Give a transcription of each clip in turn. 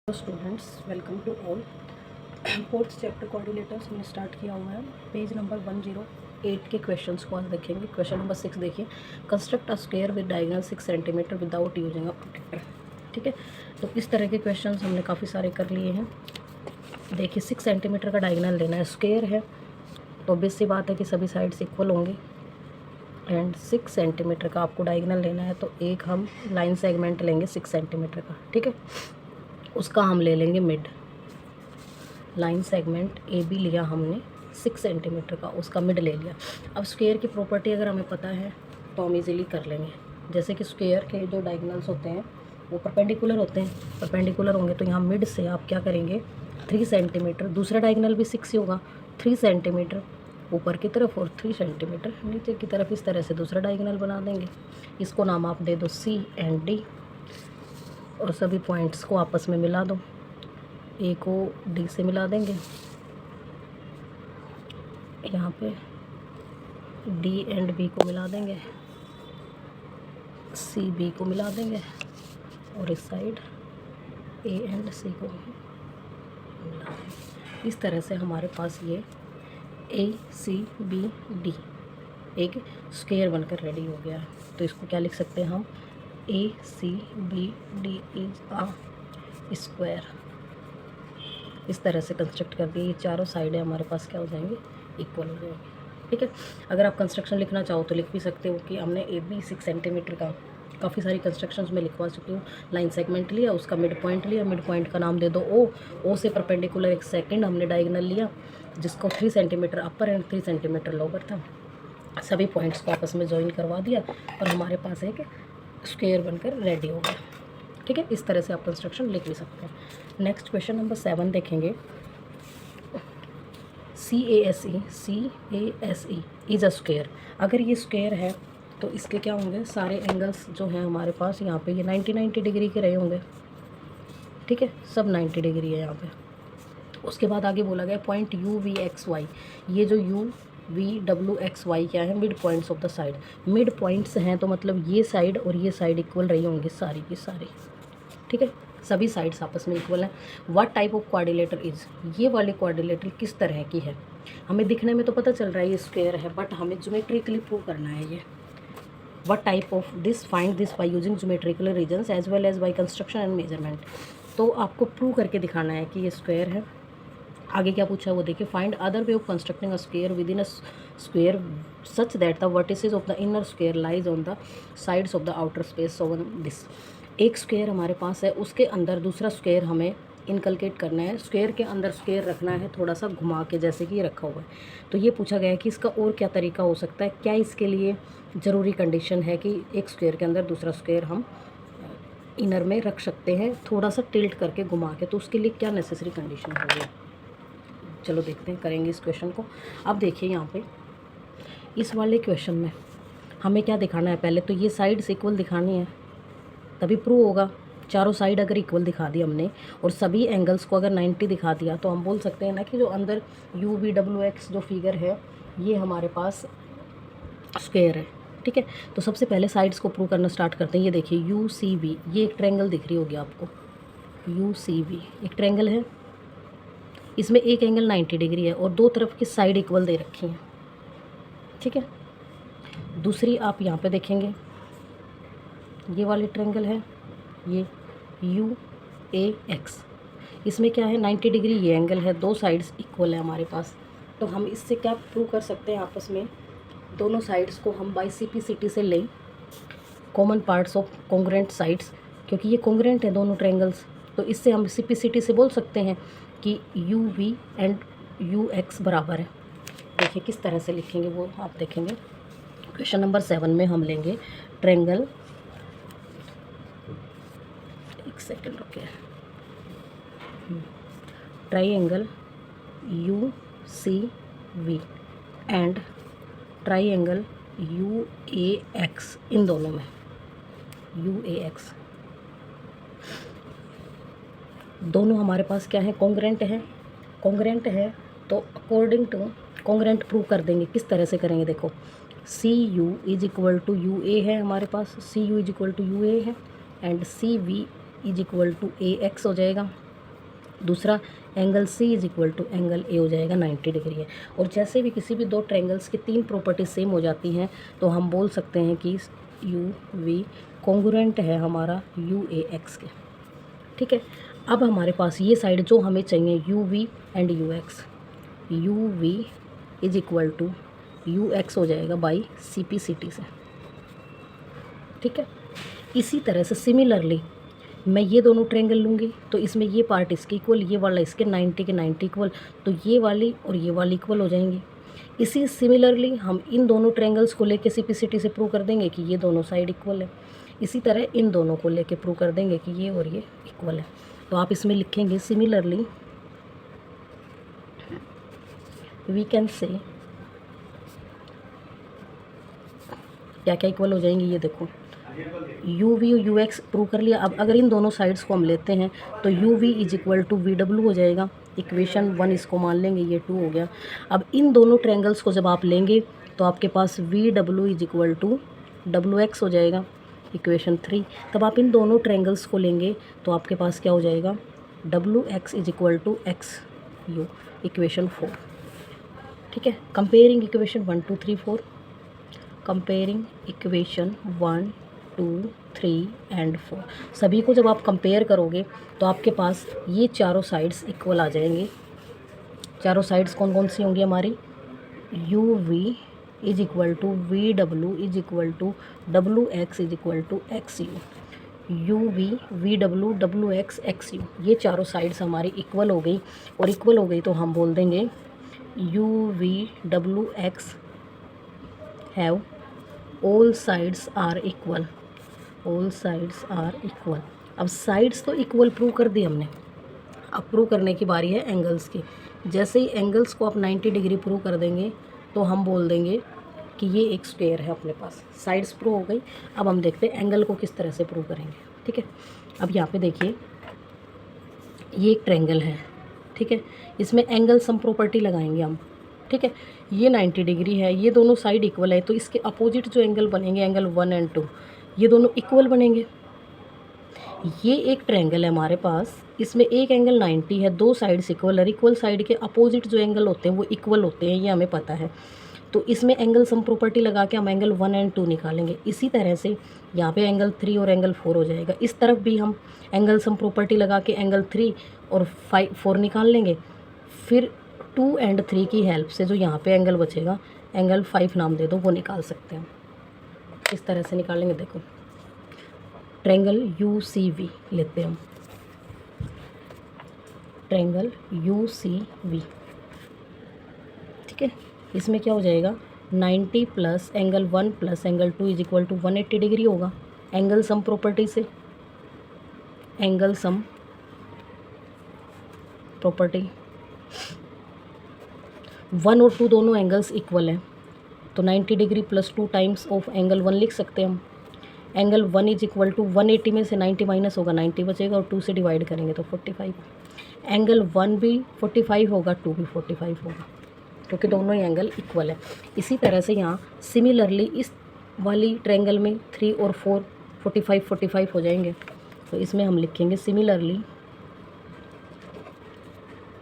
Students, welcome to all. Fourth chapter coordinators हमने start किया हुआ है। पेज नंबर 108 के क्वेश्चंस को आज देखेंगे। क्वेश्चन नंबर 6 देखिए, construct a square with diagonal 6 centimetre without using a protractor. ठीक है, तो इस तरह के क्वेश्चंस हमने काफ़ी सारे कर लिए हैं। देखिए 6 सेंटीमीटर का डायगोनल लेना है, स्क्वायर है तो ऑब्वियस सी बात है कि सभी साइड्स इक्वल होंगे। एंड 6 सेंटीमीटर का आपको डायगोनल लेना है तो एक हम लाइन सेगमेंट लेंगे 6 सेंटीमीटर का। ठीक है, उसका हम ले लेंगे mid. Line segment A B लिया हमने 6 सेंटीमीटर का, उसका मिड ले लिया। अब स्क्वायर की प्रॉपर्टी अगर हमें पता है तो हम इजीली कर लेंगे। जैसे कि स्क्वायर के जो डायगोनल्स होते हैं वो परपेंडिकुलर होते हैं, परपेंडिकुलर होंगे तो यहाँ मिड से आप क्या करेंगे 3 सेंटीमीटर, दूसरा डायगोनल भी 6 ही होगा, 3 सेंटीमीटर ऊपर की तरफ और 3 सेंटीमीटर नीचे की तरफ, इस तरह से दूसरा डायगोनल बना देंगे। इसको नाम आप दे दो सी एंड डी और सभी पॉइंट्स को आपस में मिला दो। ए को डी से मिला देंगे, यहाँ पे डी एंड बी को मिला देंगे, सी बी को मिला देंगे और इस साइड ए एंड सी को मिला देंगे। इस तरह से हमारे पास ये ए सी बी डी एक स्क्वायर बनकर रेडी हो गया है। तो इसको क्या लिख सकते हैं हम, A C B D is a square. इस तरह से कंस्ट्रक्ट कर दिए, ये चारों साइडें हमारे पास क्या हो जाएंगी, इक्वल हो जाएंगी। ठीक है, अगर आप कंस्ट्रक्शन लिखना चाहो तो लिख भी सकते हो कि हमने ए बी 6 सेंटीमीटर का काफ़ी सारी कंस्ट्रक्शंस में लिखवा चुकी हूँ। लाइन सेगमेंट लिया, उसका मिड पॉइंट लिया, मिड पॉइंट का नाम दे दो ओ से परपेंडिकुलर एक सेकंड हमने डायगोनल लिया जिसको 3 centimetre upper and 3 centimetre lower था। सभी पॉइंट्स को आपस में ज्वाइन करवा दिया और हमारे पास एक स्क्वायर बनकर रेडी हो गया। ठीक है, इस तरह से आप कंस्ट्रक्शन लिख भी सकते हैं। नेक्स्ट क्वेश्चन नंबर 7 देखेंगे। C A S E is a square. अगर ये स्क्वायर है तो इसके क्या होंगे, सारे एंगल्स जो हैं हमारे पास यहाँ पे ये 90 डिग्री के रहे होंगे। ठीक है, सब 90 डिग्री है यहाँ पे। उसके बाद आगे बोला गया point U V X Y, ये जो U V W X Y क्या है, mid points of the side. Mid points हैं तो मतलब ये साइड और ये साइड इक्वल रही होंगी सारी की सारी। ठीक है, सभी साइड्स आपस में इक्वल हैं। What type of quadrilateral is, ये वाले क्वाड्रिलेटर किस तरह की है। हमें दिखने में तो पता चल रहा है ये स्क्वायर है, बट हमें ज्योमेट्रिकली प्रूव करना है ये। What type of this, find this by using geometrical reasons as well as by construction and measurement. तो आपको प्रूव करके दिखाना है कि ये स्क्वायर है। आगे क्या पूछा है वो देखिए, find other way of constructing a square with in a square such that the vertices of the inner square lies on the sides of the outer space on this. एक स्क्वायर हमारे पास है, उसके अंदर दूसरा स्क्वायर हमें inculcate करना है। Square के अंदर स्क्वायर रखना है थोड़ा सा घुमा के, जैसे कि ये रखा हुआ है। तो ये पूछा गया है कि इसका और क्या तरीका हो सकता है, क्या इसके लिए ज़रूरी कंडीशन है कि एक स्क्वायर के अंदर दूसरा स्क्वायर हम इनर में रख सकते हैं थोड़ा सा टिल्ट करके घुमा के, तो उसके लिए क्या नेसेसरी कंडीशन होगी। चलो देखते हैं, करेंगे इस क्वेश्चन को। अब देखिए यहाँ पे इस वाले क्वेश्चन में हमें क्या दिखाना है, पहले तो ये साइड्स इक्वल दिखानी है तभी प्रूव होगा। चारों साइड अगर इक्वल दिखा दी हमने और सभी एंगल्स को अगर 90 दिखा दिया तो हम बोल सकते हैं ना कि जो अंदर यू वी डब्ल्यू एक्स जो फिगर है ये हमारे पास स्क्वायर है। ठीक है, तो सबसे पहले साइड्स को प्रूव करना स्टार्ट करते हैं। ये देखिए यू सी वी, ये एक ट्रायंगल दिख रही होगी आपको, यू सी वी एक ट्रायंगल है। इसमें एक एंगल 90 डिग्री है और दो तरफ की साइड इक्वल दे रखी हैं। ठीक है, दूसरी आप यहाँ पे देखेंगे ये वाली ट्रायंगल है, ये यू ए एक्स, इसमें क्या है 90 डिग्री ये एंगल है, दो साइड्स इक्वल है हमारे पास। तो हम इससे क्या प्रूव कर सकते हैं, आपस में दोनों साइड्स को हम बाई सिटी से लें common parts of congruent sides, क्योंकि ये कॉन्ग्रेंट है दोनों ट्रायंगल्स। तो इससे हम सिटी से बोल सकते हैं कि U V and U X बराबर है। देखिए किस तरह से लिखेंगे वो आप देखेंगे। क्वेश्चन नंबर 7 में हम लेंगे ट्रायंगल, एक सेकंड रुकिए, triangle U C V and triangle U A X, इन दोनों में यू ए एक्स दोनों हमारे पास क्या है, कॉन्ग्रेंट है। कॉन्ग्रेंट है तो अकॉर्डिंग टू कॉन्ग्रेंट प्रूव कर देंगे। किस तरह से करेंगे, देखो C U is equal to U A है हमारे पास, C U is equal to U A है and C V is equal to A X हो जाएगा। दूसरा angle C is equal to angle A हो जाएगा 90 डिग्री है। और जैसे भी किसी भी दो ट्रायंगल्स की तीन प्रॉपर्टीज सेम हो जाती हैं तो हम बोल सकते हैं कि यू वी कॉन्ग्रुएंट है हमारा यू ए एक्स के। ठीक है, अब हमारे पास ये साइड जो हमें चाहिए U V and U X, U V is equal to U X हो जाएगा by C P C T से। ठीक है, इसी तरह से सिमिलरली मैं ये दोनों ट्रायंगल लूँगी तो इसमें ये पार्ट इसके इक्वल, ये वाला इसके 90 के 90 इक्वल, तो ये वाली और ये वाली इक्वल हो जाएंगी। इसी सिमिलरली हम इन दोनों ट्रायंगल्स को लेके सिम्प्लिसिटी से प्रूव कर देंगे कि ये दोनों साइड इक्वल है। इसी तरह इन दोनों को लेके प्रूव कर देंगे कि ये और ये इक्वल है। तो आप इसमें लिखेंगे सिमिलरली वी कैन से क्या क्या इक्वल हो जाएंगे, ये देखो यू वी और यू एक्स प्रूव कर लिया। अब अगर इन दोनों साइड्स को हम लेते हैं तो U V is equal to V W हो जाएगा, इक्वेशन 1 इसको मान लेंगे, ये 2 हो गया। अब इन दोनों ट्रायंगल्स को जब आप लेंगे तो आपके पास V W is equal to W X हो जाएगा, इक्वेशन 3। तब आप इन दोनों ट्रायंगल्स को लेंगे तो आपके पास क्या हो जाएगा, W X is equal to X U, equation 4। ठीक है, comparing equation 1 2 3 4, comparing equation 1 2 3 and 4, सभी को जब आप कंपेयर करोगे तो आपके पास ये चारों साइड्स इक्वल आ जाएंगे। चारों साइड्स कौन कौन सी होंगी हमारी, U V is equal to V W is equal to W X is equal to X U, U V W W X X U, ये चारों साइड्स हमारी इक्वल हो गई। और इक्वल हो गई तो हम बोल देंगे U V W X have all sides are equal, all sides are equal. अब साइड्स तो इक्वल प्रूव कर दी हमने, अब प्रूव करने की बारी है एंगल्स की। जैसे ही एंगल्स को आप 90 डिग्री प्रूव कर देंगे तो हम बोल देंगे कि ये एक स्क्वायर है अपने पास। साइड्स प्रूव हो गई, अब हम देखते हैं एंगल को किस तरह से प्रूव करेंगे। ठीक है, अब यहाँ पे देखिए ये एक ट्रायंगल है। ठीक है, इसमें एंगल सम प्रॉपर्टी लगाएंगे हम। ठीक है, ये 90 डिग्री है, ये दोनों साइड इक्वल है, तो इसके अपोजिट जो एंगल बनेंगे एंगल 1 एंड 2 ये दोनों इक्वल बनेंगे। ये एक ट्रायंगल है हमारे पास, इसमें एक एंगल 90 है, दो साइड्स इक्वल है, इक्वल साइड के अपोजिट जो एंगल होते हैं वो इक्वल होते हैं, ये हमें पता है। तो इसमें एंगल सम प्रॉपर्टी लगा के हम एंगल 1 एंड 2 निकालेंगे। इसी तरह से यहाँ पे एंगल 3 और एंगल 4 हो जाएगा। इस तरफ भी हम एंगल सम प्रॉपर्टी लगा के एंगल 3 और 4 निकाल लेंगे। फिर 2 एंड 3 की हेल्प से जो यहाँ पे एंगल बचेगा, एंगल 5 नाम दे दो, वो निकाल सकते हैं। इस तरह से निकालेंगे। देखो ट्रायंगल यू सी वी लेते हैं हम, ट्रायंगल यू सी वी। ठीक है, इसमें क्या हो जाएगा 90 plus angle 1 plus angle 2 is equal to 180 degree होगा एंगल सम प्रॉपर्टी से। एंगल सम प्रॉपर्टी 1 और 2 दोनों एंगल्स इक्वल हैं, तो 90 degree plus 2 times of angle 1 लिख सकते हैं हम। एंगल 1 इज इक्वल टू 180 में से 90 माइनस होगा, 90 बचेगा और 2 से डिवाइड करेंगे तो 45। एंगल 1 भी 45 होगा, 2 भी 45 होगा, क्योंकि दोनों ही एंगल इक्वल है। इसी तरह से यहाँ सिमिलरली इस वाली ट्रायंगल में 3 और 4 45 45 हो जाएंगे, तो इसमें हम लिखेंगे similarly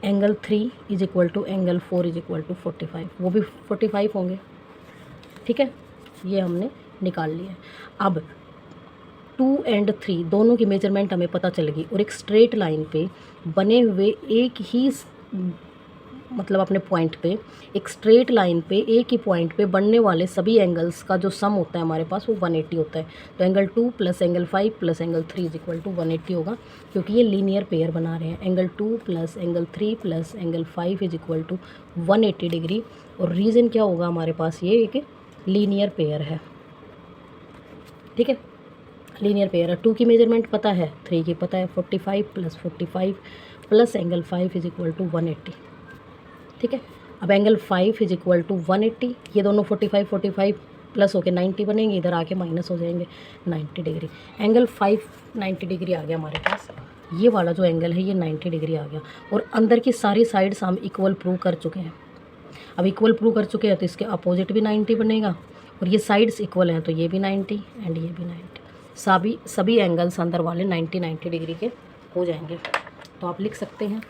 angle 3 is equal to angle 4 is equal to 45, वो भी 45 होंगे। ठीक है, ये हमने निकाल लिया। अब 2 एंड 3 दोनों की मेजरमेंट हमें पता चलेगी और एक स्ट्रेट लाइन पे बने हुए एक ही मतलब अपने पॉइंट पे, एक स्ट्रेट लाइन पे एक ही पॉइंट पे बनने वाले सभी एंगल्स का जो सम होता है हमारे पास वो 180 होता है। तो angle 2 plus angle 5 plus angle 3 is equal to 180 होगा, क्योंकि ये लीनियर पेयर बना रहे हैं। Angle 2 plus angle 3 plus angle 5 is equal to 180 degree. और रीज़न क्या होगा हमारे पास, ये एक लीनियर पेयर है। ठीक है, लीनियर पेयर है। 2 की मेजरमेंट पता है, 3 की पता है, 45 plus 45 plus angle 5 is equal to 180। ठीक है, अब एंगल 5 इज इक्वल टू 180, ये दोनों 45 45 प्लस होके 90 बनेंगे, इधर आके माइनस हो जाएंगे 90 डिग्री। एंगल 5 90 डिग्री आ गया हमारे पास, ये वाला जो एंगल है ये 90 डिग्री आ गया। और अंदर की सारी साइड्स हम इक्वल प्रूव कर चुके हैं। अब इक्वल प्रूव कर चुके हैं तो इसके अपोजिट भी 90 बनेगा, और ये साइड्स इक्वल हैं तो ये भी 90 एंड ये भी 90, सभी एंगल्स अंदर वाले 90 90 डिग्री के हो जाएंगे। तो आप लिख सकते हैं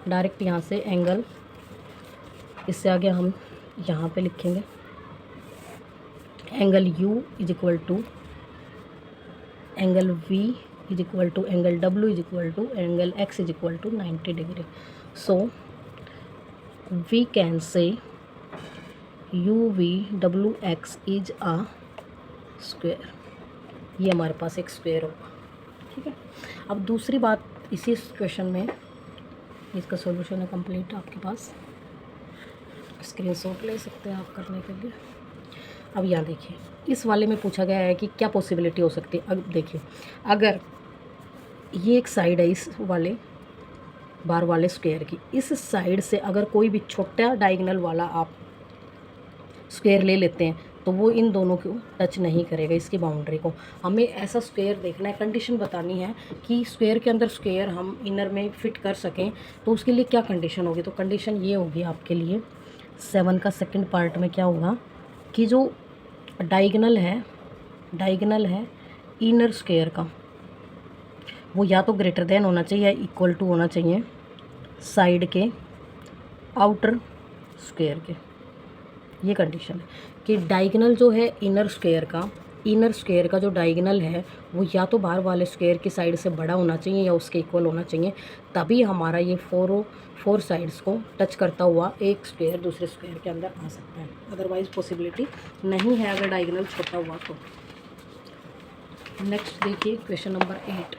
डायरेक्ट यहाँ से एंगल, इससे आगे हम यहाँ पे लिखेंगे angle U is equal to angle V is equal to angle W is equal to angle X is equal to 90 degree. So we can say UVWX is a square, ये हमारे पास एक स्क्वायर होगा। ठीक है, अब दूसरी बात इसी क्वेश्चन में, इसका सॉल्यूशन है कंप्लीट आपके पास, स्क्रीनशॉट ले सकते हैं आप करने के लिए। अब यहाँ देखिए, इस वाले में पूछा गया है कि क्या पॉसिबिलिटी हो सकती है। अब देखिए, अगर ये एक साइड है इस वाले बार वाले स्क्वायर की, इस साइड से अगर कोई भी छोटा डायगोनल वाला आप स्क्वायर ले लेते हैं तो वो इन दोनों को टच नहीं करेगा, इसकी बाउंड्री को। हमें ऐसा स्क्वायर देखना है, कंडीशन बतानी है कि स्क्वायर के अंदर स्क्वायर हम इनर में फिट कर सकें, तो उसके लिए क्या कंडीशन होगी। तो कंडीशन ये होगी आपके लिए 7 का सेकंड पार्ट में क्या होगा कि जो डायगोनल है इनर स्क्वायर का, वो या तो ग्रेटर देन होना चाहिए या इक्वल टू होना चाहिए साइड के आउटर स्क्वायर के। ये कंडीशन है कि डायगोनल जो है इनर स्क्वायर का जो डायगोनल है वो या तो बाहर वाले स्क्वायर की साइड से बड़ा होना चाहिए या उसके इक्वल होना चाहिए, तभी हमारा ये फोर साइड्स को टच करता हुआ एक स्क्वायर दूसरे स्क्वायर के अंदर आ सकता है। अदरवाइज पॉसिबिलिटी नहीं है अगर डायगोनल छोटा हुआ तो। नेक्स्ट देखिए क्वेश्चन नंबर 8।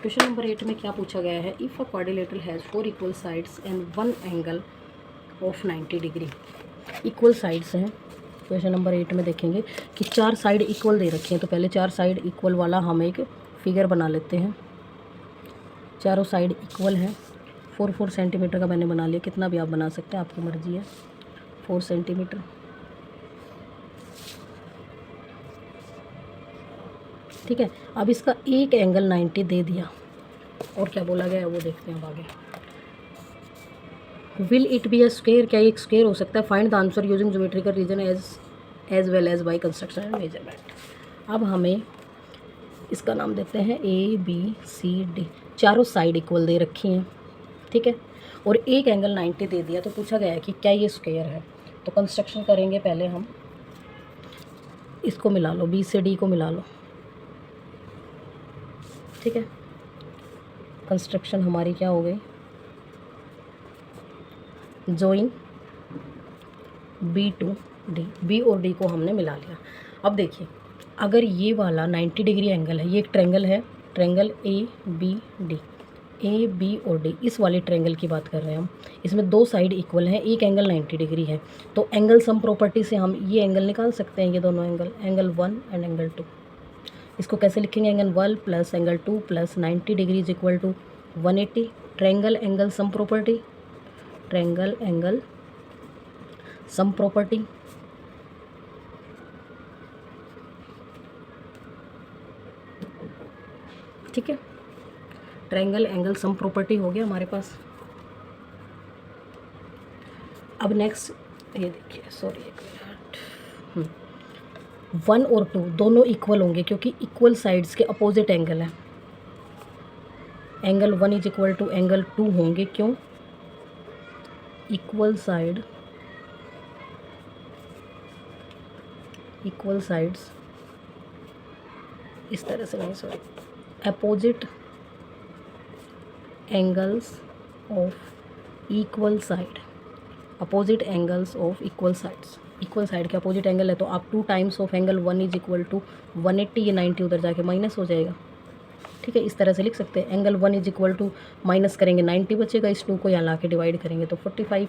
क्वेश्चन नंबर 8 में क्या पूछा गया है, if a quadrilateral has 4 equal sides and 1 angle of 90 degree. Equal sides हैं। क्वेश्चन नंबर 8 में देखेंगे कि 4 साइड इक्वल दे रखी हैं, तो पहले 4 साइड इक्वल वाला हम एक फिगर बना लेते हैं। चारों साइड इक्वल हैं। 4 सेंटीमीटर का मैंने बना लिया, कितना भी आप बना सकते हैं, आपकी मर्जी है। 4 सेंटीमीटर। ठीक है, अब इसका एक एंगल 90 दे दिया, और क्या बोला गया है वो देखते हैं अब आगे। Will it be a square, क्या एक स्क्वायर हो सकता है। Find the answer using geometrical reason as well as by construction and measurement. अब हमें इसका नाम देते हैं ABCD। चारों साइड इक्वल दे रखी हैं, ठीक है, और एक एंगल 90 दे दिया, तो पूछा गया है कि क्या ये स्क्वायर है। तो कंस्ट्रक्शन करेंगे, पहले हम इसको मिला लो, B से D को मिला लो। ठीक है, कंस्ट्रक्शन हमारी क्या हो गई, join B to D, B और D को हमने मिला लिया। अब देखिए, अगर ये वाला 90 डिग्री एंगल है, ये एक ट्रायंगल है, ट्रायंगल ABD, AB और D, इस वाले ट्रायंगल की बात कर रहे हैं हम। इसमें 2 साइड इक्वल हैं, एक एंगल 90 डिग्री है, तो एंगल सम प्रॉपर्टी से हम ये एंगल निकाल सकते हैं, ये दोनों एंगल 1 एंड एंगल 2। इसको कैसे लिखेंगे, angle 1 plus angle 2 plus 90 degree is equal to 180। Triangle angle sum property, triangle angle sum property. ठीक है, ट्रायंगल एंगल सम प्रॉपर्टी हो गया हमारे पास। अब नेक्स्ट ये देखिए, सॉरी एक मिनट, 1 और 2 दोनों इक्वल होंगे क्योंकि इक्वल साइड्स के अपोजिट एंगल है। Angle 1 is equal to angle 2 होंगे, क्यों, इक्वल साइड्स इस तरह से नहीं, sorry, opposite angles of equal side, opposite angles of equal sides. Equal side के अपोजिट एंगल है, तो आप 2 times of angle 1 is equal to 180, ये 90 उधर जाके माइनस हो जाएगा। ठीक है, इस तरह से लिख सकते हैं, angle 1 is equal to minus करेंगे 90 बचेगा, इस 2 को यहाँ ला के डिवाइड करेंगे तो 45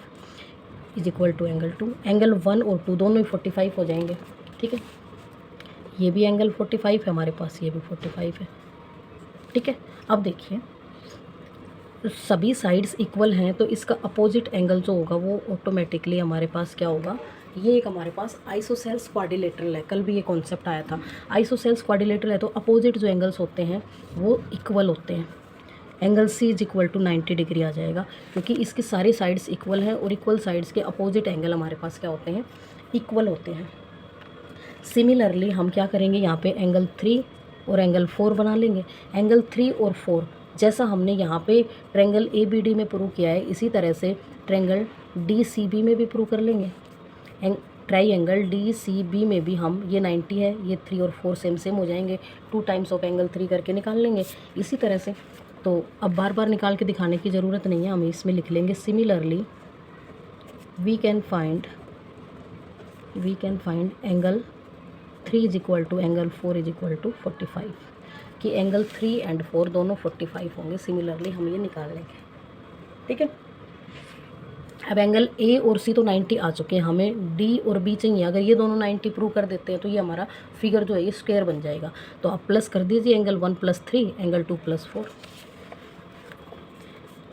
is equal to angle 2। Angle 1 और 2 दोनों ही 45 हो जाएंगे। ठीक है, ये भी एंगल 45 है हमारे पास, ये भी 45 है। ठीक है, अब देखिए सभी साइड्स इक्वल हैं, तो इसका अपोजिट एंगल जो होगा वो ऑटोमेटिकली हमारे पास क्या होगा, ये एक हमारे पास आइसोसेल्स क्वाड्रिलेटरल है। कल भी ये कॉन्सेप्ट आया था, आइसोसेल्स क्वाड्रिलेटरल है तो अपोजिट जो एंगल्स होते हैं वो इक्वल होते हैं। Angle C is equal to 90 degree आ जाएगा, क्योंकि इसकी सारी साइड्स इक्वल हैं और इक्वल साइड्स के अपोजिट एंगल हमारे पास क्या होते हैं, इक्वल होते हैं। सिमिलरली हम क्या करेंगे, यहाँ पे एंगल 3 और एंगल 4 बना लेंगे। एंगल 3 और 4 जैसा हमने यहाँ पे ट्रायंगल ABD में प्रूव किया है, इसी तरह से ट्रायंगल DCB में भी प्रूव कर लेंगे। ट्रायंगल DCB में भी हम ये 90 है, ये 3 और 4 सेम हो जाएंगे, 2 टाइम्स ऑफ एंगल 3 करके निकाल लेंगे इसी तरह से। तो अब बार बार निकाल के दिखाने की ज़रूरत नहीं है, हम इसमें लिख लेंगे similarly we can find angle 3 is equal to angle 4 is equal to 45, कि एंगल 3 एंड 4 दोनों 45 होंगे। सिमिलरली हम ये निकाल लेंगे, ठीक है। अब एंगल A और C तो 90 आ चुके हैं, हमें D और B चाहिए। अगर ये दोनों 90 प्रूव कर देते हैं तो ये हमारा फिगर जो है ये स्क्वायर बन जाएगा। तो आप प्लस कर दीजिए एंगल 1 + 3, एंगल 2 + 4।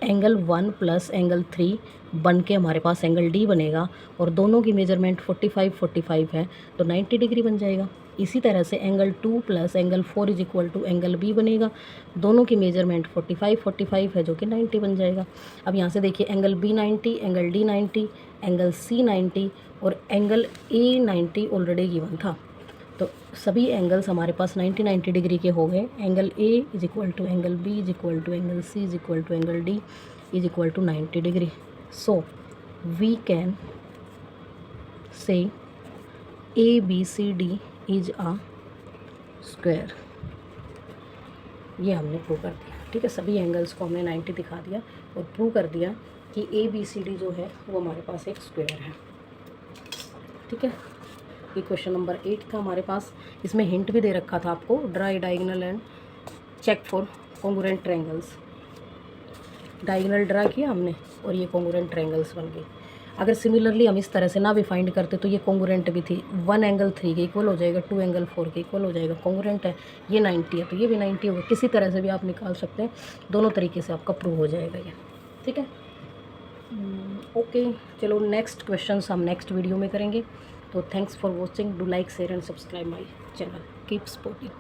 एंगल 1 + एंगल 3 बन के हमारे पास एंगल D बनेगा, और दोनों की मेजरमेंट 45 है तो 90 डिग्री बन जाएगा। इसी तरह से angle 2 + angle 4 is equal to angle B बनेगा, दोनों की मेजरमेंट 45 है जो कि 90 बन जाएगा। अब यहाँ से देखिए angle B 90, angle D 90, angle C 90 और एंगल A 90 ऑलरेडी गिवन था। तो सभी एंगल्स हमारे पास 90 डिग्री के हो गए। Angle A is equal to angle B is equal to angle C is equal to angle D is equal to 90 degree. So we can say ABCD is a square. ये हमने prove कर दिया, ठीक है। सभी एंगल्स को हमने 90 दिखा दिया और प्रूव कर दिया कि ABCD जो है वो हमारे पास एक स्क्वायर है, ठीक है। ये क्वेश्चन नंबर 8 था हमारे पास। इसमें हिंट भी दे रखा था आपको, draw diagonal and check for congruent triangles. Diagonal draw किया हमने और ये कॉन्ग्रुएंट ट्रायंगल्स बन गए। अगर सिमिलरली हम इस तरह से ना भी फाइंड करते तो ये कॉन्ग्रुएंट भी थी, 1 एंगल 3 के इक्वल हो जाएगा, 2 एंगल 4 के इक्वल हो जाएगा, कॉन्ग्रुएंट है। ये 90 है तो ये भी 90 होगा। किसी तरह से भी आप निकाल सकते हैं, दोनों तरीके से आपका प्रूव हो जाएगा ये, ठीक है। ओके, चलो नेक्स्ट क्वेश्चन हम नेक्स्ट वीडियो में करेंगे। तो thanks for watching, do like share and subscribe my channel, keep supporting.